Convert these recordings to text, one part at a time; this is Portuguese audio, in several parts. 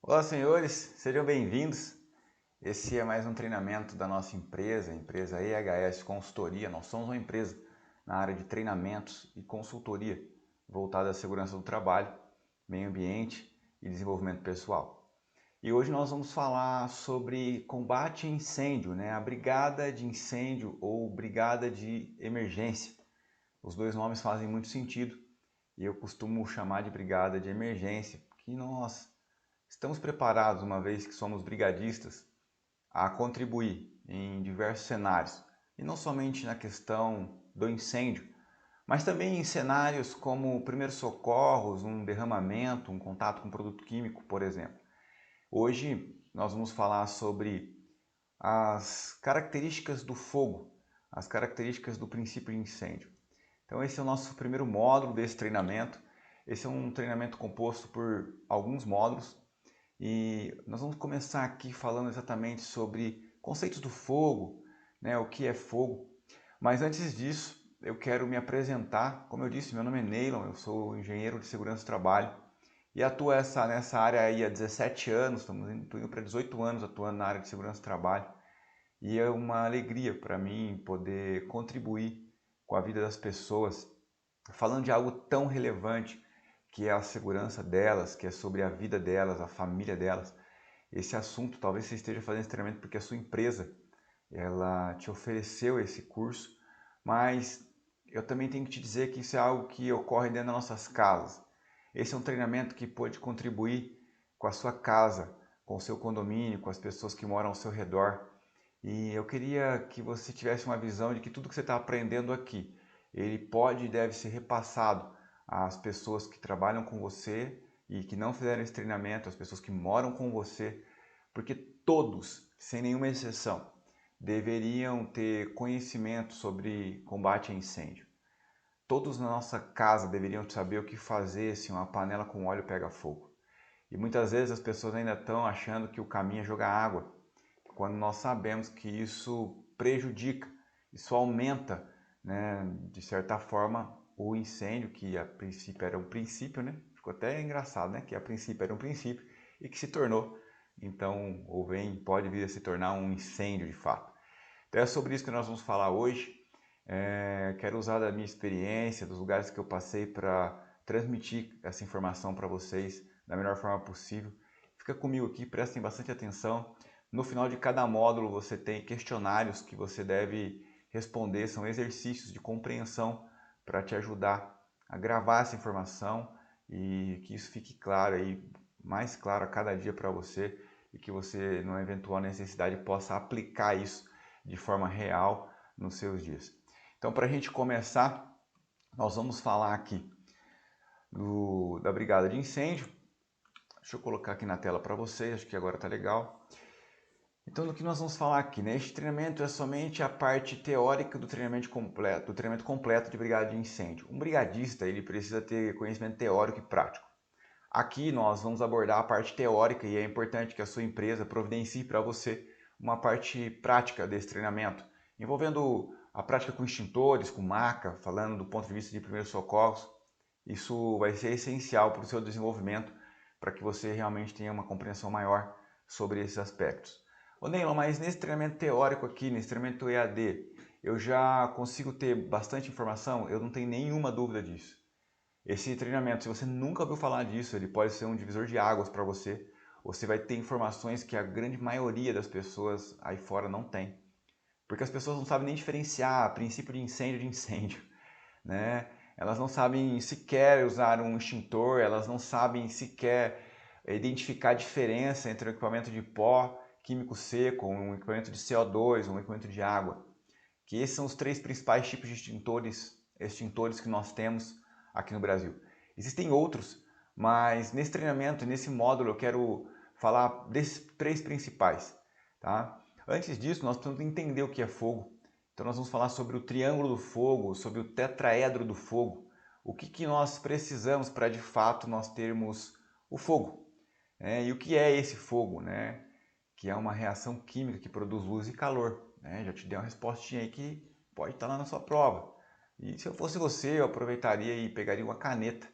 Olá, senhores, sejam bem-vindos. Esse é mais um treinamento da nossa empresa, a empresa EHS Consultoria. Nós somos uma empresa na área de treinamentos e consultoria voltada à segurança do trabalho, meio ambiente e desenvolvimento pessoal. E hoje nós vamos falar sobre combate a incêndio, a brigada de incêndio ou brigada de emergência. Os dois nomes fazem muito sentido e eu costumo chamar de brigada de emergência, porque nós estamos preparados, uma vez que somos brigadistas, a contribuir em diversos cenários, e não somente na questão do incêndio, mas também em cenários como primeiros socorros, um derramamento, um contato com produto químico, por exemplo. Hoje nós vamos falar sobre as características do fogo, as características do princípio de incêndio. Então esse é o nosso primeiro módulo desse treinamento. Esse é um treinamento composto por alguns módulos e nós vamos começar aqui falando exatamente sobre conceitos do fogo, o que é fogo. Mas antes disso, eu quero me apresentar. Como eu disse, meu nome é Neilon, eu sou engenheiro de segurança do trabalho e atuo nessa área aí há 17 anos, estamos indo para 18 anos atuando na área de segurança do trabalho. E é uma alegria para mim poder contribuir com a vida das pessoas, falando de algo tão relevante que é a segurança delas, que é sobre a vida delas, a família delas. Esse assunto, talvez você esteja fazendo esse treinamento porque a sua empresa ela te ofereceu esse curso, mas eu também tenho que te dizer que isso é algo que ocorre dentro das nossas casas. Esse é um treinamento que pode contribuir com a sua casa, com o seu condomínio, com as pessoas que moram ao seu redor. E eu queria que você tivesse uma visão de que tudo que você está aprendendo aqui, ele pode e deve ser repassado às pessoas que trabalham com você e que não fizeram esse treinamento, às pessoas que moram com você, porque todos, sem nenhuma exceção, deveriam ter conhecimento sobre combate a incêndio. Todos na nossa casa deveriam saber o que fazer se uma panela com óleo pega fogo. E muitas vezes as pessoas ainda estão achando que o caminho é jogar água, quando nós sabemos que isso prejudica, isso aumenta, de certa forma, o incêndio, que a princípio era um princípio, ficou até engraçado, que a princípio era um princípio e que se tornou, então, pode vir a se tornar um incêndio de fato. Então é sobre isso que nós vamos falar hoje. Quero usar da minha experiência, dos lugares que eu passei para transmitir essa informação para vocês da melhor forma possível. Fica comigo aqui, prestem bastante atenção. No final de cada módulo você tem questionários que você deve responder, são exercícios de compreensão para te ajudar a gravar essa informação e que isso fique claro aí, mais claro a cada dia para você e que você, numa eventual necessidade, possa aplicar isso de forma real nos seus dias. Então, para a gente começar, nós vamos falar aqui da brigada de incêndio. Deixa eu colocar aqui na tela para vocês, acho que agora está legal. Então, do que nós vamos falar aqui, Este treinamento é somente a parte teórica do treinamento completo de brigada de incêndio. Um brigadista, ele precisa ter conhecimento teórico e prático. Aqui nós vamos abordar a parte teórica e é importante que a sua empresa providencie para você uma parte prática desse treinamento, envolvendo a prática com extintores, com maca, falando do ponto de vista de primeiros socorros. Isso vai ser essencial para o seu desenvolvimento, para que você realmente tenha uma compreensão maior sobre esses aspectos. Ô Neilon, mas nesse treinamento teórico aqui, nesse treinamento EAD, eu já consigo ter bastante informação? Eu não tenho nenhuma dúvida disso. Esse treinamento, se você nunca ouviu falar disso, ele pode ser um divisor de águas para você. Você vai ter informações que a grande maioria das pessoas aí fora não tem. Porque as pessoas não sabem nem diferenciar princípio de incêndio, né? Elas não sabem sequer usar um extintor, elas não sabem sequer identificar a diferença entre um equipamento de pó químico seco, um equipamento de CO2, um equipamento de água. Que esses são os três principais tipos de extintores que nós temos aqui no Brasil. Existem outros, mas nesse treinamento, nesse módulo, eu quero falar desses três principais. Tá? Antes disso, nós precisamos entender o que é fogo. Então nós vamos falar sobre o triângulo do fogo, sobre o tetraedro do fogo. O que nós precisamos para de fato nós termos o fogo. E o que é esse fogo? Que é uma reação química que produz luz e calor. Já te dei uma respostinha aí que pode estar lá na sua prova. E se eu fosse você, eu aproveitaria e pegaria uma caneta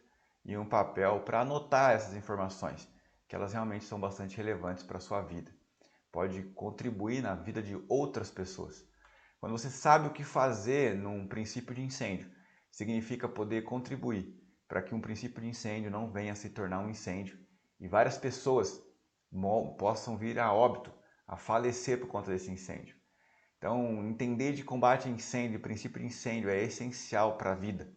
e um papel para anotar essas informações, que elas realmente são bastante relevantes para a sua vida. Pode contribuir na vida de outras pessoas. Quando você sabe o que fazer num princípio de incêndio, significa poder contribuir para que um princípio de incêndio não venha a se tornar um incêndio e várias pessoas possam vir a óbito, a falecer por conta desse incêndio. Então, entender de combate a incêndio, princípio de incêndio é essencial para a vida.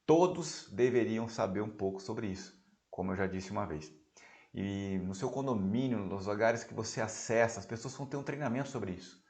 Todos deveriam saber um pouco sobre isso, como eu já disse uma vez. E no seu condomínio, nos lugares que você acessa, as pessoas vão ter um treinamento sobre isso.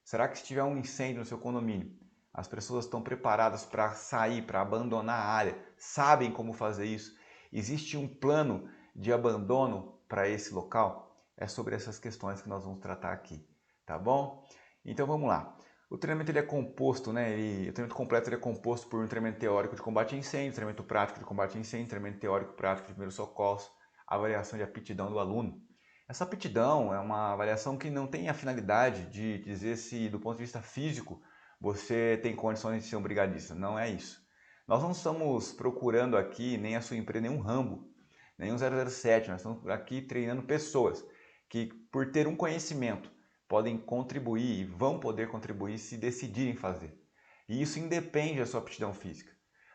Será que se tiver um incêndio no seu condomínio, as pessoas estão preparadas para sair, para abandonar a área? Sabem como fazer isso? Existe um plano de abandono para esse local? É sobre essas questões que nós vamos tratar aqui, tá bom? Então vamos lá. O treinamento ele é composto, o treinamento completo ele é composto por um treinamento teórico de combate a incêndio, treinamento prático de combate a incêndio, treinamento teórico prático de primeiros socorros, avaliação de aptidão do aluno. Essa aptidão é uma avaliação que não tem a finalidade de dizer se, do ponto de vista físico, você tem condições de ser um brigadista. Não é isso. Nós não estamos procurando aqui nem a sua empresa, nem um Rambo, nem um 007. Nós estamos aqui treinando pessoas que, por ter um conhecimento, podem contribuir e vão poder contribuir se decidirem fazer. E isso independe da sua aptidão física.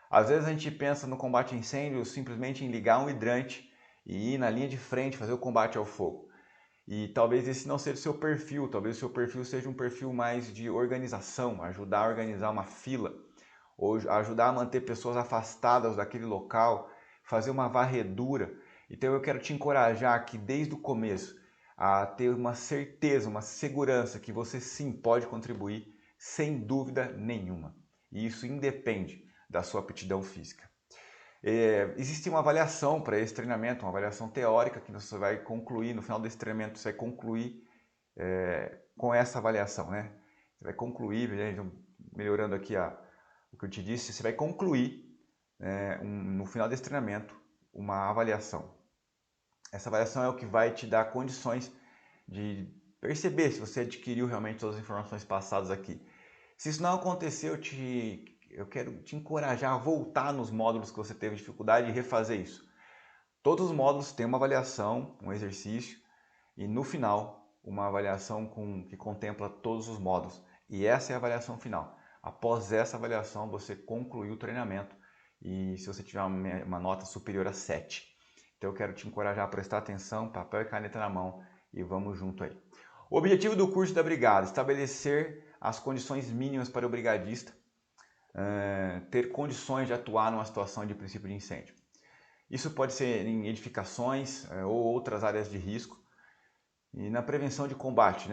Às vezes a gente pensa no combate a incêndio simplesmente em ligar um hidrante e ir na linha de frente fazer o combate ao fogo. E talvez esse não seja o seu perfil, talvez o seu perfil seja um perfil mais de organização, ajudar a organizar uma fila, ou ajudar a manter pessoas afastadas daquele local, fazer uma varredura. Então eu quero te encorajar aqui desde o começo a ter uma certeza, uma segurança que você sim pode contribuir sem dúvida nenhuma. E isso independe da sua aptidão física. Existe uma avaliação para esse treinamento, uma avaliação teórica que você vai concluir, no final desse treinamento você vai concluir com essa avaliação, né? Você vai concluir, melhorando aqui o que eu te disse, você vai concluir no final desse treinamento uma avaliação. Essa avaliação é o que vai te dar condições de perceber se você adquiriu realmente todas as informações passadas aqui. Se isso não acontecer, eu quero te encorajar a voltar nos módulos que você teve dificuldade e refazer isso. Todos os módulos têm uma avaliação, um exercício e no final uma avaliação que contempla todos os módulos. E essa é a avaliação final. Após essa avaliação você concluiu o treinamento e se você tiver uma nota superior a 7. Então eu quero te encorajar a prestar atenção, papel e caneta na mão e vamos junto aí. O objetivo do curso da Brigada é estabelecer as condições mínimas para o brigadista ter condições de atuar numa situação de princípio de incêndio. Isso pode ser em edificações ou outras áreas de risco e na prevenção de combate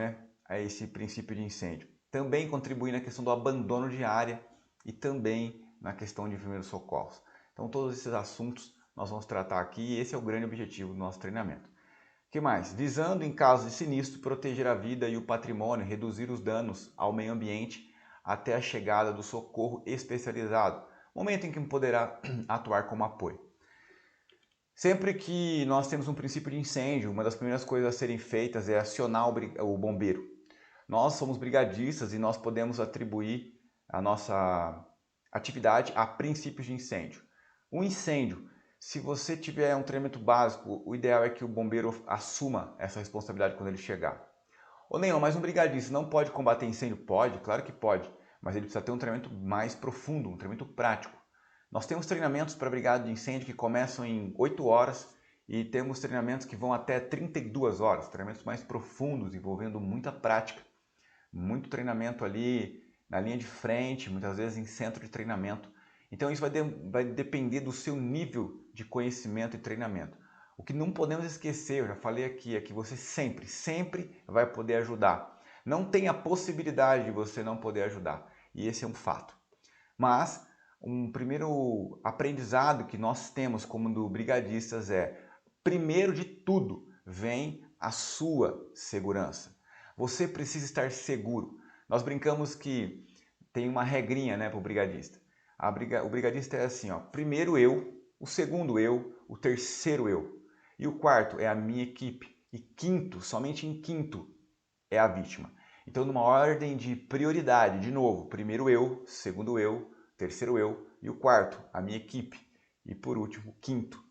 a esse princípio de incêndio. Também contribuir na questão do abandono de área e também na questão de primeiros socorros. Então todos esses assuntos nós vamos tratar aqui e esse é o grande objetivo do nosso treinamento. O que mais? Visando em caso de sinistro proteger a vida e o patrimônio, reduzir os danos ao meio ambiente até a chegada do socorro especializado, momento em que poderá atuar como apoio. Sempre que nós temos um princípio de incêndio, uma das primeiras coisas a serem feitas é acionar o bombeiro. Nós somos brigadistas e nós podemos atribuir a nossa atividade a princípios de incêndio. Um incêndio, se você tiver um treinamento básico, o ideal é que o bombeiro assuma essa responsabilidade quando ele chegar. Ou nenhum, mas um brigadista não pode combater incêndio? Pode, claro que pode, mas ele precisa ter um treinamento mais profundo, um treinamento prático. Nós temos treinamentos para brigada de incêndio que começam em 8 horas e temos treinamentos que vão até 32 horas, treinamentos mais profundos, envolvendo muita prática, muito treinamento ali na linha de frente, muitas vezes em centro de treinamento. Então isso vai depender do seu nível de conhecimento e treinamento. O que não podemos esquecer, eu já falei aqui, é que você sempre vai poder ajudar. Não tem a possibilidade de você não poder ajudar. E esse é um fato. Mas um primeiro aprendizado que nós temos como do brigadistas é, primeiro de tudo, vem a sua segurança. Você precisa estar seguro. Nós brincamos que tem uma regrinha para o brigadista. O brigadista é assim, primeiro eu, o segundo eu, o terceiro eu. E o quarto é a minha equipe. E quinto, somente em quinto, é a vítima. Então, numa ordem de prioridade, de novo, primeiro eu, segundo eu, terceiro eu e o quarto, a minha equipe. E por último, quinto,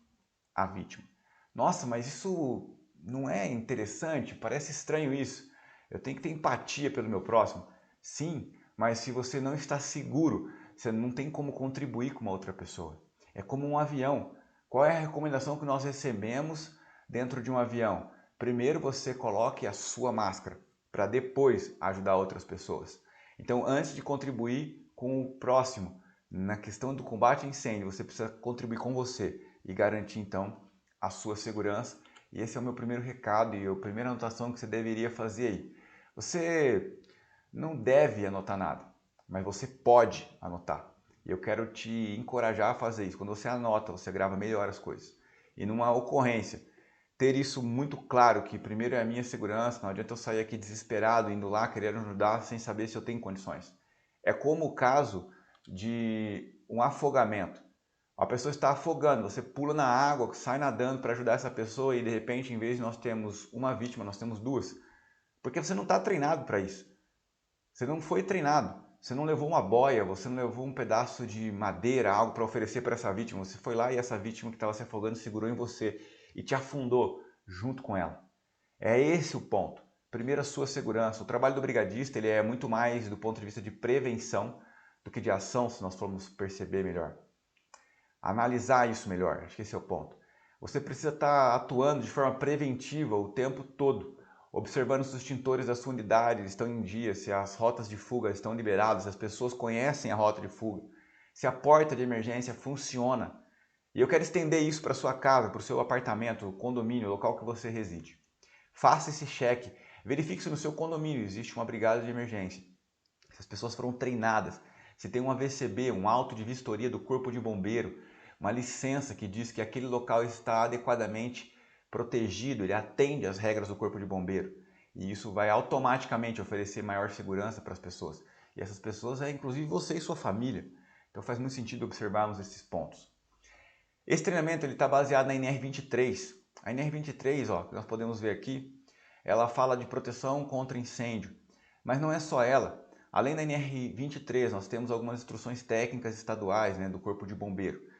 a vítima. Nossa, mas isso não é interessante? Parece estranho isso. Eu tenho que ter empatia pelo meu próximo. Sim, mas se você não está seguro, você não tem como contribuir com uma outra pessoa. É como um avião. Qual é a recomendação que nós recebemos dentro de um avião? Primeiro você coloque a sua máscara, para depois ajudar outras pessoas. Então, antes de contribuir com o próximo, na questão do combate a incêndio, você precisa contribuir com você e garantir então a sua segurança. E esse é o meu primeiro recado e a primeira anotação que você deveria fazer aí. Você não deve anotar nada, mas você pode anotar. E eu quero te encorajar a fazer isso. Quando você anota, você grava melhor as coisas. E numa ocorrência, ter isso muito claro, que primeiro é a minha segurança, não adianta eu sair aqui desesperado, indo lá, querendo ajudar, sem saber se eu tenho condições. É como o caso de um afogamento. A pessoa está afogando, você pula na água, sai nadando para ajudar essa pessoa e de repente, em vez de nós termos uma vítima, nós temos duas. Porque você não está treinado para isso. Você não foi treinado. Você não levou uma boia, você não levou um pedaço de madeira, algo para oferecer para essa vítima. Você foi lá e essa vítima que estava se afogando segurou em você e te afundou junto com ela. É esse o ponto. Primeiro, a sua segurança. O trabalho do brigadista ele é muito mais do ponto de vista de prevenção do que de ação, se nós formos perceber melhor. Analisar isso melhor, acho que esse é o ponto. Você precisa estar atuando de forma preventiva o tempo todo, observando se os extintores da sua unidade estão em dia, se as rotas de fuga estão liberadas, se as pessoas conhecem a rota de fuga, se a porta de emergência funciona. E eu quero estender isso para a sua casa, para o seu apartamento, o condomínio, o local que você reside. Faça esse cheque, verifique se no seu condomínio existe uma brigada de emergência, se as pessoas foram treinadas, se tem um AVCB, um auto de vistoria do corpo de bombeiro, uma licença que diz que aquele local está adequadamente protegido, ele atende às regras do corpo de bombeiro. E isso vai automaticamente oferecer maior segurança para as pessoas. E essas pessoas é inclusive você e sua família. Então faz muito sentido observarmos esses pontos. Esse treinamento está baseado na NR23. A NR23, ó, que nós podemos ver aqui, ela fala de proteção contra incêndio. Mas não é só ela. Além da NR23, nós temos algumas instruções técnicas estaduais, né, do Corpo de Bombeiro.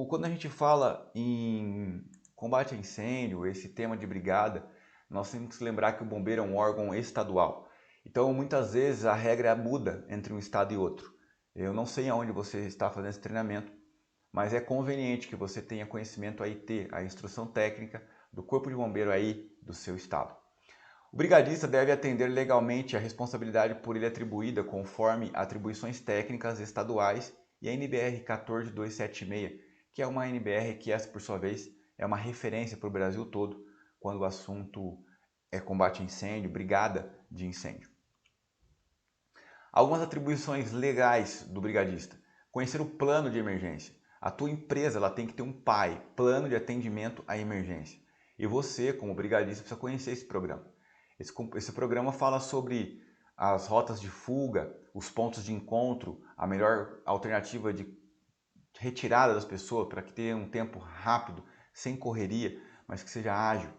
Quando a gente fala em combate a incêndio, esse tema de brigada, nós temos que lembrar que o bombeiro é um órgão estadual. Então, muitas vezes a regra muda entre um estado e outro. Eu não sei aonde você está fazendo esse treinamento, mas é conveniente que você tenha conhecimento aí, ter a instrução técnica do Corpo de Bombeiro aí do seu estado. O brigadista deve atender legalmente a responsabilidade por ele atribuída conforme atribuições técnicas estaduais e a NBR 14276, que é uma NBR que essa, por sua vez, é uma referência para o Brasil todo quando o assunto é combate a incêndio, brigada de incêndio. Algumas atribuições legais do brigadista. Conhecer o plano de emergência. A tua empresa ela tem que ter um PAE, Plano de Atendimento à Emergência. E você, como brigadista, precisa conhecer esse programa. Esse programa fala sobre as rotas de fuga, os pontos de encontro, a melhor alternativa de retirada das pessoas para que tenha um tempo rápido, sem correria, mas que seja ágil.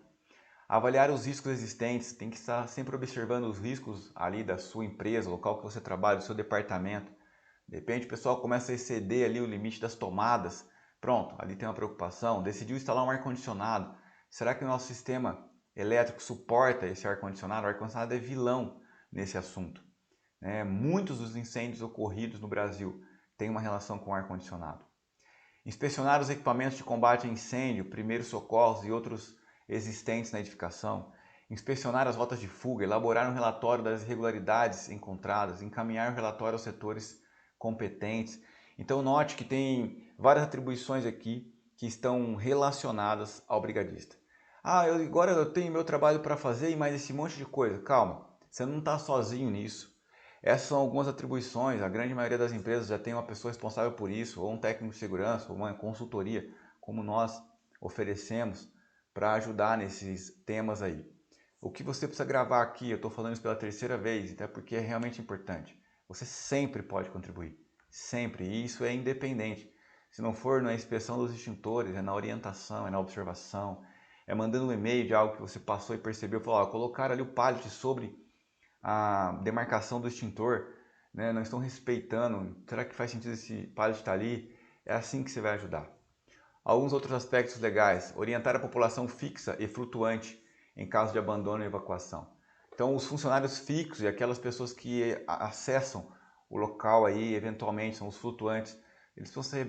Avaliar os riscos existentes, tem que estar sempre observando os riscos ali da sua empresa, local que você trabalha, do seu departamento. De repente o pessoal começa a exceder ali o limite das tomadas. Pronto, ali tem uma preocupação. Decidiu instalar um ar-condicionado. Será que o nosso sistema elétrico suporta esse ar-condicionado? O ar-condicionado é vilão nesse assunto. Muitos dos incêndios ocorridos no Brasil têm uma relação com o ar-condicionado. Inspecionar os equipamentos de combate a incêndio, primeiros socorros e outros existentes na edificação. Inspecionar as rotas de fuga, elaborar um relatório das irregularidades encontradas, encaminhar o relatório aos setores competentes. Então note que tem várias atribuições aqui que estão relacionadas ao brigadista. Agora eu tenho meu trabalho para fazer e mais esse monte de coisa. Calma, você não está sozinho nisso. Essas são algumas atribuições, a grande maioria das empresas já tem uma pessoa responsável por isso, ou um técnico de segurança, ou uma consultoria, como nós oferecemos para ajudar nesses temas aí. O que você precisa gravar aqui, eu estou falando isso pela terceira vez, até porque é realmente importante. Você sempre pode contribuir, sempre, e isso é independente. Se não for na inspeção dos extintores, é na orientação, é na observação, é mandando um e-mail de algo que você passou e percebeu, falou, colocaram ali o pallet sobre a demarcação do extintor, né? Não estão respeitando, será que faz sentido esse pallet estar ali? É assim que você vai ajudar. Alguns outros aspectos legais, orientar a população fixa e flutuante. em caso de abandono e evacuação. Então, os funcionários fixos e aquelas pessoas que acessam o local aí, eventualmente, são os flutuantes, eles precisam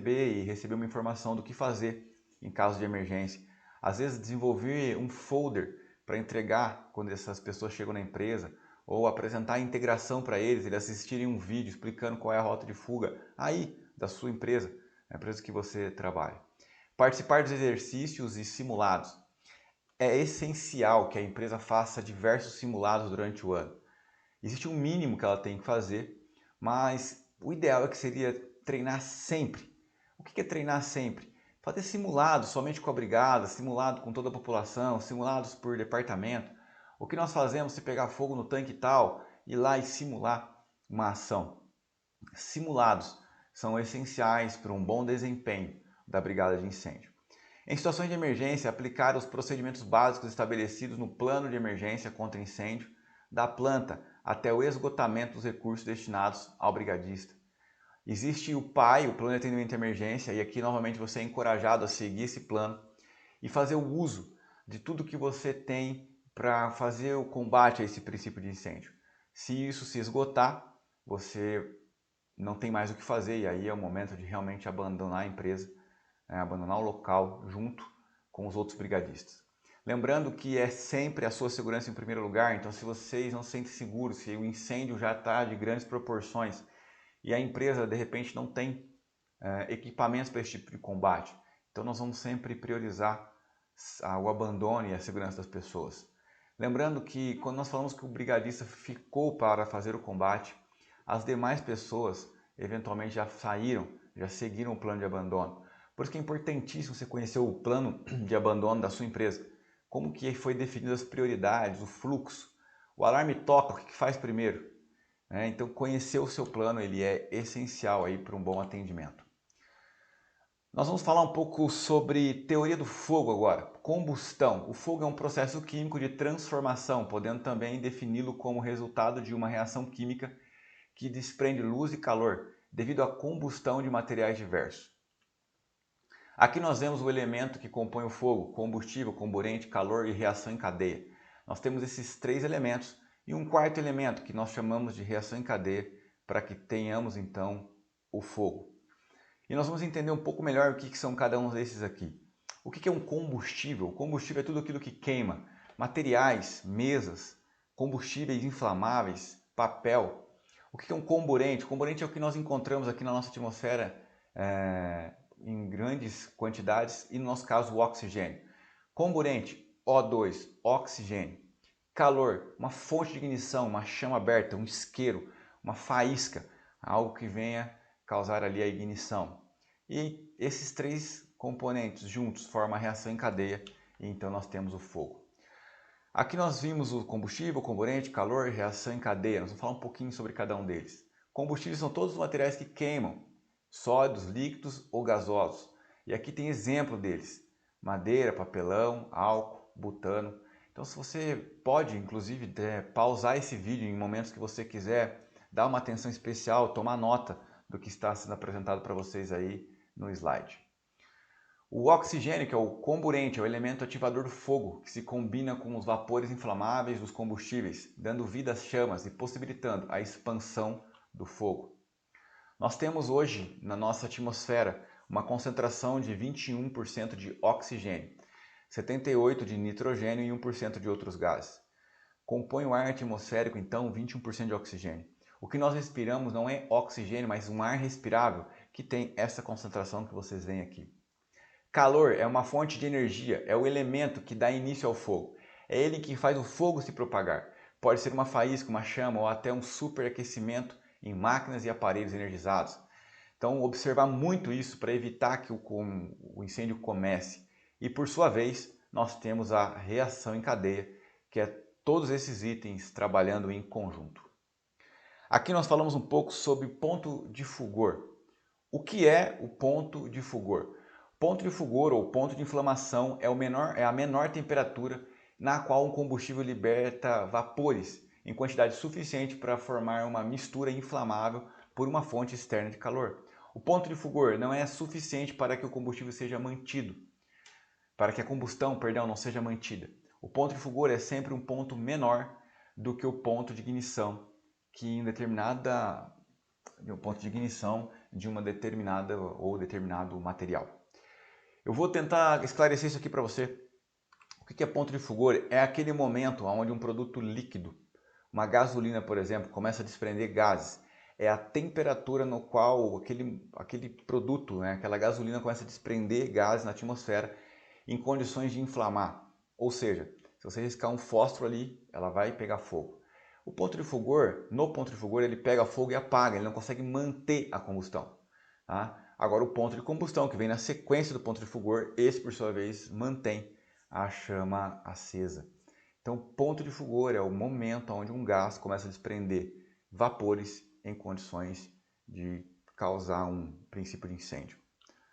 receber uma informação do que fazer em caso de emergência. Às vezes, desenvolver um folder para entregar quando essas pessoas chegam na empresa, ou apresentar a integração para eles assistirem um vídeo explicando qual é a rota de fuga aí da sua empresa, a empresa que você trabalha. Participar dos exercícios e simulados. É essencial que a empresa faça diversos simulados durante o ano. Existe um mínimo que ela tem que fazer, mas o ideal é que seria treinar sempre. O que é treinar sempre? Fazer simulados somente com a brigada, simulado com toda a população, simulados por departamento. O que nós fazemos se pegar fogo no tanque tal, ir lá e simular uma ação. Simulados são essenciais para um bom desempenho da brigada de incêndio. Em situações de emergência, aplicar os procedimentos básicos estabelecidos no plano de emergência contra incêndio, da planta até o esgotamento dos recursos destinados ao brigadista. Existe o PAI, o Plano de Atendimento de Emergência, e aqui novamente você é encorajado a seguir esse plano e fazer o uso de tudo que você tem para fazer o combate a esse princípio de incêndio. Se isso se esgotar, você não tem mais o que fazer e aí é o momento de realmente abandonar a empresa, abandonar o local junto com os outros brigadistas. Lembrando que é sempre a sua segurança em primeiro lugar, então se vocês não se sentem seguros, se o incêndio já está de grandes proporções e a empresa de repente não tem equipamentos para esse tipo de combate, então nós vamos sempre priorizar o abandono e a segurança das pessoas. Lembrando que quando nós falamos que o brigadista ficou para fazer o combate, as demais pessoas eventualmente já saíram, já seguiram o plano de abandono. Por isso que é importantíssimo você conhecer o plano de abandono da sua empresa. Como que foi definido as prioridades, o fluxo. O alarme toca, o que faz primeiro? Então conhecer o seu plano ele é essencial aí para um bom atendimento. Nós vamos falar um pouco sobre teoria do fogo agora. Combustão. O fogo é um processo químico de transformação, podendo também defini-lo como resultado de uma reação química que desprende luz e calor devido à combustão de materiais diversos. Aqui nós vemos o elemento que compõe o fogo: combustível, comburente, calor e reação em cadeia. Nós temos esses três elementos e um quarto elemento que nós chamamos de reação em cadeia para que tenhamos então o fogo. E nós vamos entender um pouco melhor o que são cada um desses aqui. O que é um combustível? O combustível é tudo aquilo que queima: materiais, mesas, combustíveis inflamáveis, papel. O que é um comburente? O comburente é o que nós encontramos aqui na nossa atmosfera em grandes quantidades e no nosso caso o oxigênio. Comburente, O2, oxigênio. Calor, uma fonte de ignição, uma chama aberta, um isqueiro, uma faísca, algo que venha causar ali a ignição. E esses três componentes juntos formam a reação em cadeia e então nós temos o fogo. Aqui nós vimos o combustível, comburente, calor e reação em cadeia. Nós vamos falar um pouquinho sobre cada um deles. Combustíveis são todos os materiais que queimam, sólidos, líquidos ou gasosos. E aqui tem exemplo deles: madeira, papelão, álcool, butano. Então se você pode, inclusive, pausar esse vídeo em momentos que você quiser, dar uma atenção especial, tomar nota do que está sendo apresentado para vocês aí no slide. O oxigênio, que é o comburente, é o elemento ativador do fogo, que se combina com os vapores inflamáveis dos combustíveis, dando vida às chamas e possibilitando a expansão do fogo. Nós temos hoje na nossa atmosfera uma concentração de 21% de oxigênio, 78% de nitrogênio e 1% de outros gases. Compõe o ar atmosférico, então, 21% de oxigênio. O que nós respiramos não é oxigênio, mas um ar respirável que tem essa concentração que vocês veem aqui. Calor é uma fonte de energia, é o elemento que dá início ao fogo. É ele que faz o fogo se propagar. Pode ser uma faísca, uma chama ou até um superaquecimento em máquinas e aparelhos energizados. Então, observar muito isso para evitar que o incêndio comece. E por sua vez, nós temos a reação em cadeia, que é todos esses itens trabalhando em conjunto. Aqui nós falamos um pouco sobre ponto de fulgor. O que é o ponto de fulgor? Ponto de fulgor ou ponto de inflamação é a menor temperatura na qual um combustível liberta vapores em quantidade suficiente para formar uma mistura inflamável por uma fonte externa de calor. O ponto de fulgor não é suficiente para que o combustível seja mantido, para que a combustão, não seja mantida. O ponto de fulgor é sempre um ponto menor do que o ponto de ignição, que em o ponto de ignição de uma determinada ou determinado material. Eu vou tentar esclarecer isso aqui para você. O que é ponto de fulgor? É aquele momento onde um produto líquido, uma gasolina, por exemplo, começa a desprender gases. É a temperatura no qual aquele produto, aquela gasolina começa a desprender gases na atmosfera em condições de inflamar. Ou seja, se você riscar um fósforo ali, ela vai pegar fogo. No ponto de fulgor, ele pega fogo e apaga, ele não consegue manter a combustão. Tá? Agora o ponto de combustão, que vem na sequência do ponto de fulgor, esse por sua vez mantém a chama acesa. Então, ponto de fulgor é o momento onde um gás começa a desprender vapores em condições de causar um princípio de incêndio.